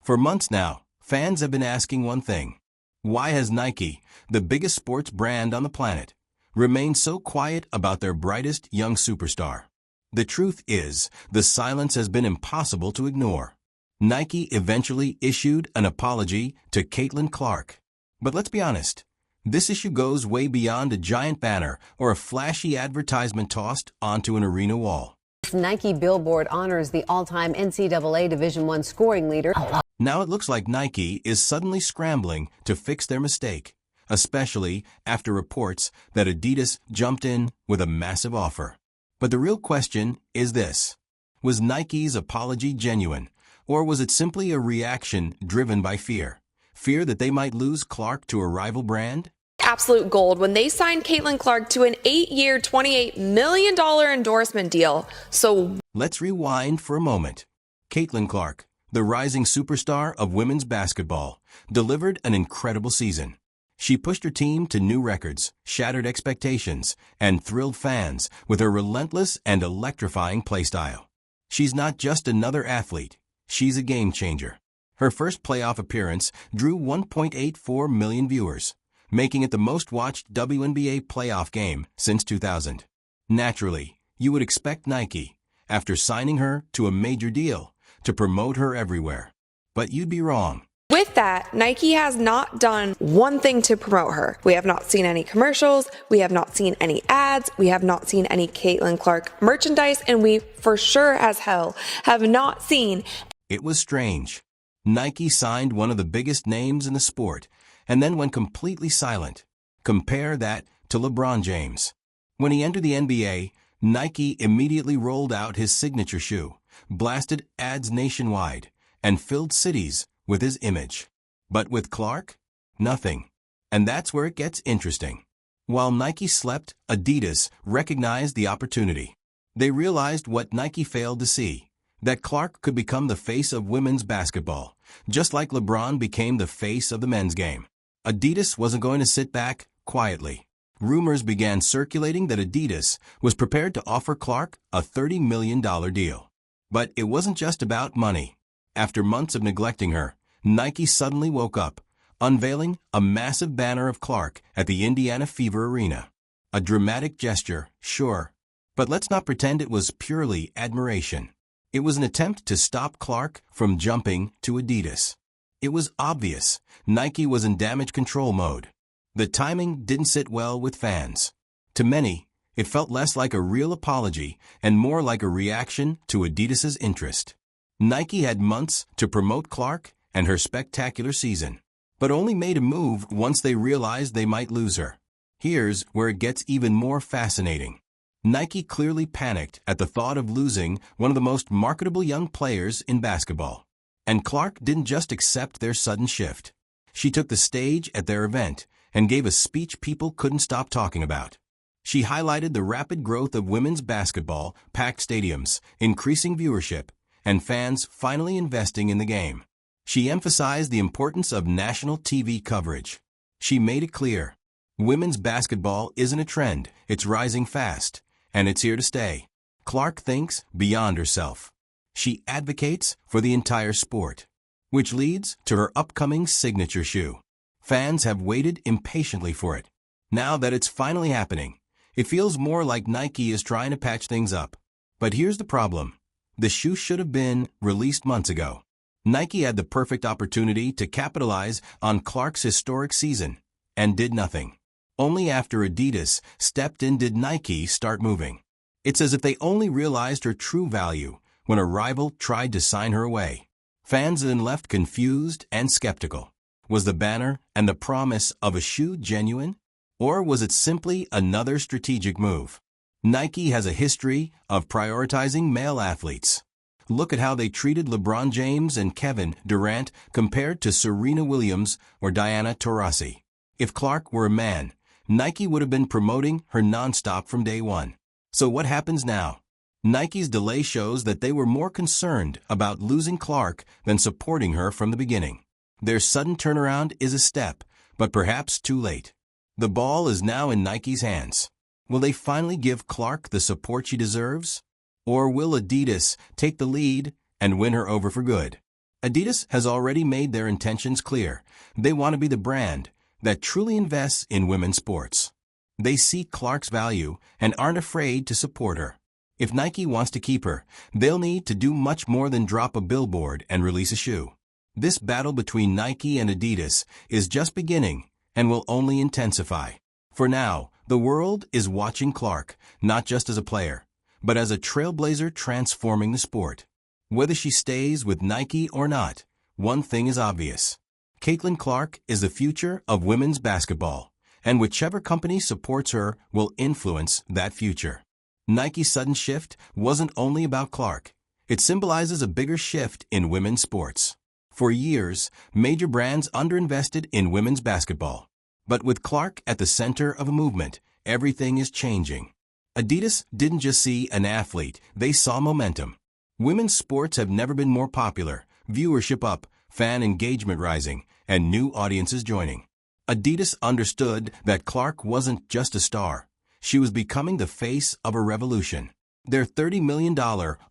For months now, fans have been asking one thing. Why has Nike, the biggest sports brand on the planet, remained so quiet about their brightest young superstar? The truth is, the silence has been impossible to ignore. Nike eventually issued an apology to Caitlin Clark. But let's be honest, this issue goes way beyond a giant banner or a flashy advertisement tossed onto an arena wall. Nike billboard honors the all-time NCAA Division I scoring leader. Now it looks like Nike is suddenly scrambling to fix their mistake, especially after reports that Adidas jumped in with a massive offer. But the real question is this: was Nike's apology genuine, or was it simply a reaction driven by fear? Fear that they might lose Clark to a rival brand? Absolute gold when they signed Caitlin Clark to an 8-year, $28 million endorsement deal. So let's rewind for a moment. Caitlin Clark, the rising superstar of women's basketball, delivered an incredible season. She pushed her team to new records, shattered expectations, and thrilled fans with her relentless and electrifying playstyle. She's not just another athlete, she's a game changer. Her first playoff appearance drew 1.84 million viewers, making it the most-watched WNBA playoff game since 2000. Naturally, you would expect Nike, after signing her to a major deal, to promote her everywhere. But you'd be wrong. with that, Nike has not done one thing to promote her. We have not seen any commercials. We have not seen any ads. We have not seen any Caitlin Clark merchandise. And we for sure as hell have not seen. It was strange. Nike signed one of the biggest names in the sport and then went completely silent. Compare that to LeBron James. When he entered the NBA, Nike immediately rolled out his signature shoe, blasted ads nationwide, and filled cities with his image. But with Clark, nothing. And that's where it gets interesting. While Nike slept, Adidas recognized the opportunity. They realized what Nike failed to see, that Clark could become the face of women's basketball, just like LeBron became the face of the men's game. Adidas wasn't going to sit back quietly. Rumors began circulating that Adidas was prepared to offer Clark a $30 million deal. But it wasn't just about money. After months of neglecting her, Nike suddenly woke up, unveiling a massive banner of Clark at the Indiana Fever Arena. A dramatic gesture, sure, but let's not pretend it was purely admiration. It was an attempt to stop Clark from jumping to Adidas. It was obvious Nike was in damage control mode. The timing didn't sit well with fans. To many, it felt less like a real apology and more like a reaction to Adidas's interest. Nike had months to promote Clark and her spectacular season, but only made a move once they realized they might lose her. Here's where it gets even more fascinating. Nike clearly panicked at the thought of losing one of the most marketable young players in basketball. And Clark didn't just accept their sudden shift. She took the stage at their event and gave a speech people couldn't stop talking about. She highlighted the rapid growth of women's basketball, packed stadiums, increasing viewership, and fans finally investing in the game. She emphasized the importance of national TV coverage. She made it clear, women's basketball isn't a trend, it's rising fast, and it's here to stay. Clark thinks beyond herself. She advocates for the entire sport, which leads to her upcoming signature shoe. Fans have waited impatiently for it. Now that it's finally happening, it feels more like Nike is trying to patch things up. But here's the problem. The shoe should have been released months ago. Nike had the perfect opportunity to capitalize on Clark's historic season, and did nothing. Only after Adidas stepped in did Nike start moving. It's as if they only realized her true value when a rival tried to sign her away. Fans then left confused and skeptical. Was the banner and the promise of a shoe genuine? Or was it simply another strategic move? Nike has a history of prioritizing male athletes. Look at how they treated LeBron James and Kevin Durant compared to Serena Williams or Diana Taurasi. If Clark were a man, Nike would have been promoting her nonstop from day one. So what happens now? Nike's delay shows that they were more concerned about losing Clark than supporting her from the beginning. Their sudden turnaround is a step, but perhaps too late. The ball is now in Nike's hands. Will they finally give Clark the support she deserves? Or will Adidas take the lead and win her over for good? Adidas has already made their intentions clear. They want to be the brand that truly invests in women's sports. They see Clark's value and aren't afraid to support her. If Nike wants to keep her, they'll need to do much more than drop a billboard and release a shoe. This battle between Nike and Adidas is just beginning and will only intensify. For now, the world is watching Clark, not just as a player, but as a trailblazer transforming the sport. Whether she stays with Nike or not, one thing is obvious. Caitlin Clark is the future of women's basketball, and whichever company supports her will influence that future. Nike's sudden shift wasn't only about Clark. It symbolizes a bigger shift in women's sports. For years, major brands underinvested in women's basketball. But with Clark at the center of a movement, everything is changing. Adidas didn't just see an athlete, they saw momentum. Women's sports have never been more popular, viewership up, fan engagement rising, and new audiences joining. Adidas understood that Clark wasn't just a star. She was becoming the face of a revolution. Their $30 million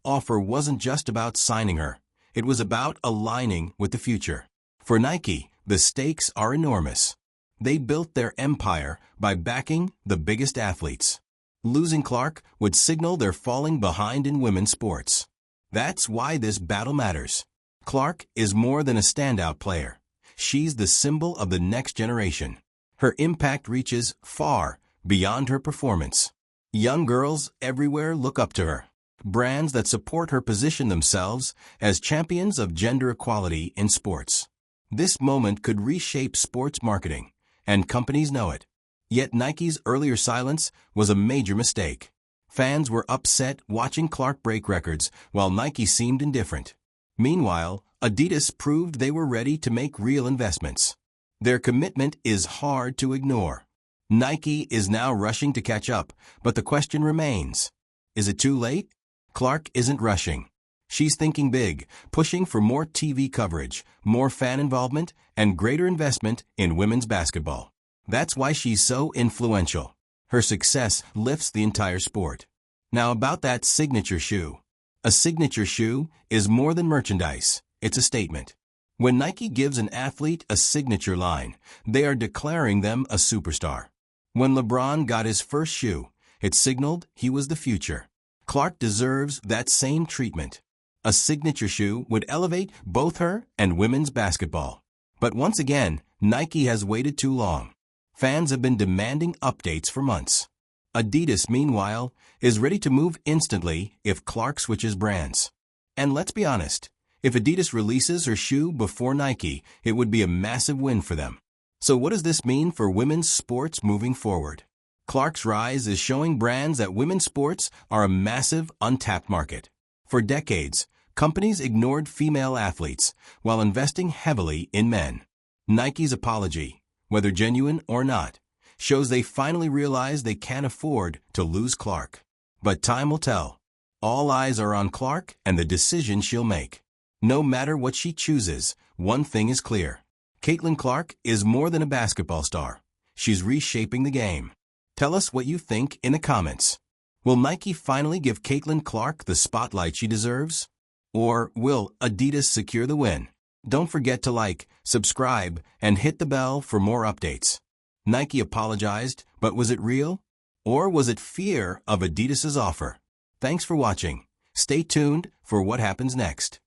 offer wasn't just about signing her. It was about aligning with the future. For Nike, the stakes are enormous. They built their empire by backing the biggest athletes. Losing Clark would signal they're falling behind in women's sports. That's why this battle matters. Clark is more than a standout player. She's the symbol of the next generation. Her impact reaches far beyond her performance. Young girls everywhere look up to her. Brands that support her position themselves as champions of gender equality in sports. This moment could reshape sports marketing, and companies know it. Yet Nike's earlier silence was a major mistake. Fans were upset watching Clark break records while Nike seemed indifferent. Meanwhile, Adidas proved they were ready to make real investments. Their commitment is hard to ignore. Nike is now rushing to catch up, but the question remains, is it too late? Clark isn't rushing. She's thinking big, pushing for more TV coverage, more fan involvement, and greater investment in women's basketball. That's why she's so influential. Her success lifts the entire sport. Now about that signature shoe. A signature shoe is more than merchandise. It's a statement. When Nike gives an athlete a signature line, they are declaring them a superstar. When LeBron got his first shoe, it signaled he was the future. Clark deserves that same treatment. A signature shoe would elevate both her and women's basketball. But once again, Nike has waited too long. Fans have been demanding updates for months. Adidas, meanwhile, is ready to move instantly if Clark switches brands. And let's be honest, if Adidas releases her shoe before Nike, it would be a massive win for them. So what does this mean for women's sports moving forward? Clark's rise is showing brands that women's sports are a massive, untapped market. For decades, companies ignored female athletes while investing heavily in men. Nike's apology, whether genuine or not, shows they finally realize they can't afford to lose Clark. But time will tell. All eyes are on Clark and the decision she'll make. No matter what she chooses, one thing is clear. Caitlin Clark is more than a basketball star. She's reshaping the game. Tell us what you think in the comments. Will Nike finally give Caitlin Clark the spotlight she deserves? Or will Adidas secure the win? Don't forget to like, subscribe, and hit the bell for more updates. Nike apologized, but was it real? Or was it fear of Adidas's offer? Thanks for watching. Stay tuned for what happens next.